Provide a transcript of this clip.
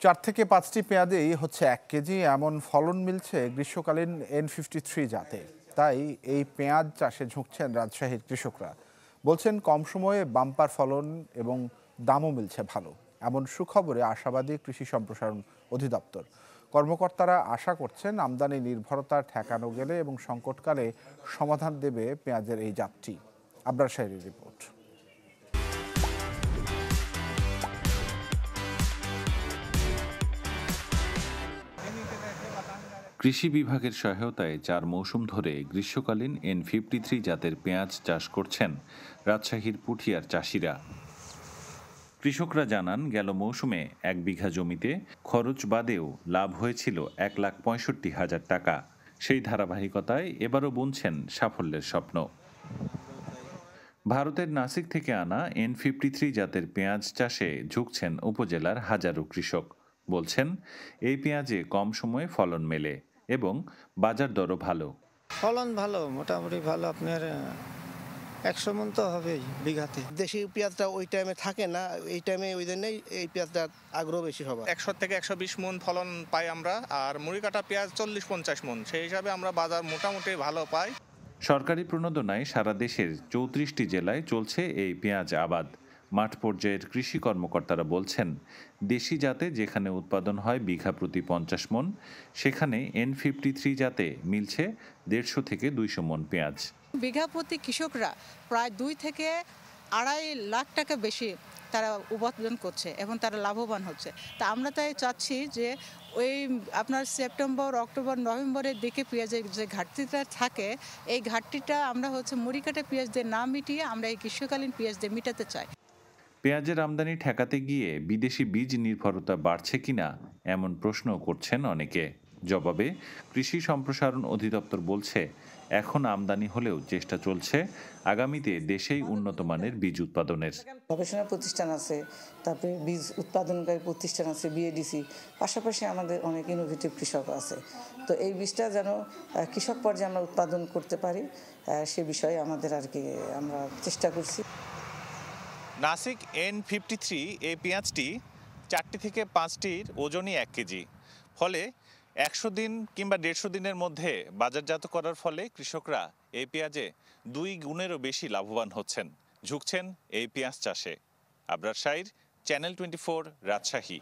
4 থেকে 5টি পেঁয়াজেই হচ্ছে 1 কেজি এমন ফলন মিলছে গ্রীষ্মকালীন N53 জাতে। তাই এই পেঁয়াজ চাষে ঝুঁকছেন রাজশাহীর কৃষকরা। বলছেন কম সময়ে বাম্পার ফলন এবং দামও মিলছে ভালো। এমন সুখবরে আশাবাদী কৃষি সম্প্রসারণ অধিদপ্তর। কর্মকর্তারা আশা করছেন আমদানি নির্ভরতা ঠেকানো গেলে এবং সংকটকালে সমাধান দেবে পেঁয়াজের এই জাতটি। আবরার শাহীর রিপোর্ট। কৃষি বিভাগের সহায়তায় 4 মৌসুম ধরে গ্রীষ্মকালীন N53 জাতের পেঁয়াজ চাষ করছেন রাজশাহীর পুঠিয়ার চাষিরা। কৃষকরা জানান, গেল মৌসুমে 1 বিঘা জমিতে খরচ বাদেও লাভ হয়েছিল 1,65,000 টাকা। সেই ধারাবাহিকতায় এবারও বুনছেন সাফল্যের স্বপ্ন। ভারতের নাসিক থেকে আনা N53 জাতের পেঁয়াজ চাষে ঝুঁকছেন উপজেলার হাজারো কৃষক। বলছেন, এই পেঁয়াজে কম সময়ে ফলন মেলে এবং বাজার দরও ভালো। ফলন ভালো, মোটামুটি ভালো। আপনার 100 মণ তো হবেই বিঘাতে। দেশি পেঁয়াজটা ওই টাইমে থাকে না, এই টাইমে ওই জন্যই এই পেঁয়াজটা আগ্রহ বেশি হবে। 100 থেকে 120 মণ ফলন পাই আমরা, আর মুড়ি কাটা পেঁয়াজ 40-50 মণ। সেই হিসাবে আমরা বাজার মোটামুটি ভালো পাই। সরকারি প্রণোদনায় সারা দেশের 34টি জেলায় চলছে এই পেঁয়াজ আবাদ। মাঠ পর্যায়ের কৃষি কর্মকর্তারা বলছেন, দেশি জাতে যেখানে উৎপাদন হয় বিঘা প্রতি 50 মণ, সেখানে N53 জাতে মিলছে 150 থেকে 200 মণ পেঁয়াজ। বিঘা প্রতি কৃষকরা প্রায় 2 থেকে 2.5 লাখ টাকা বেশি তারা উৎপাদন করছে এবং তারা লাভবান হচ্ছে। তা আমরা তাই চাচ্ছি যে ওই আপনার সেপ্টেম্বর, অক্টোবর, নভেম্বরের দিকে পেঁয়াজের যে ঘাটতিটা থাকে, এই ঘাটতিটা আমরা মুড়ি কাটা পেঁয়াজ দিয়ে না মিটিয়ে আমরা এই গ্রীষ্মকালীন পেঁয়াজ দিয়ে মেটাতে চাই। পেঁয়াজের আমদানি ঠেকাতে গিয়ে বিদেশি বীজ নির্ভরতা বাড়ছে কিনা এমন প্রশ্ন করছেন অনেকে। জবাবে কৃষি সম্প্রসারণ অধিদপ্তর বলছে, এখন আমদানি হলেও চেষ্টা চলছে আগামীতে দেশেই উন্নত মানের বীজ উৎপাদনের। গবেষণা প্রতিষ্ঠান আছে, তারপরে বীজ উৎপাদনকারী প্রতিষ্ঠান আছে, বিএডিসি, পাশাপাশি আমাদের অনেক ইনোভেটিভ কৃষক আছে। তো এই বীজটা যেন কৃষক পর্যায়ে আমরা উৎপাদন করতে পারি, সে বিষয়ে আমাদের আমরা চেষ্টা করছি। নাসিক N53 এই পেঁয়াজটি 4টি থেকে 5টির ওজনই 1 কেজি। ফলে 100 দিন কিংবা 150 দিনের মধ্যে বাজারজাত করার ফলে কৃষকরা এই পেঁয়াজে 2 গুণেরও বেশি লাভবান হচ্ছেন, ঝুঁকছেন এই পেঁয়াজ চাষে। আবরার শাহীর, চ্যানেল 24, রাজশাহী।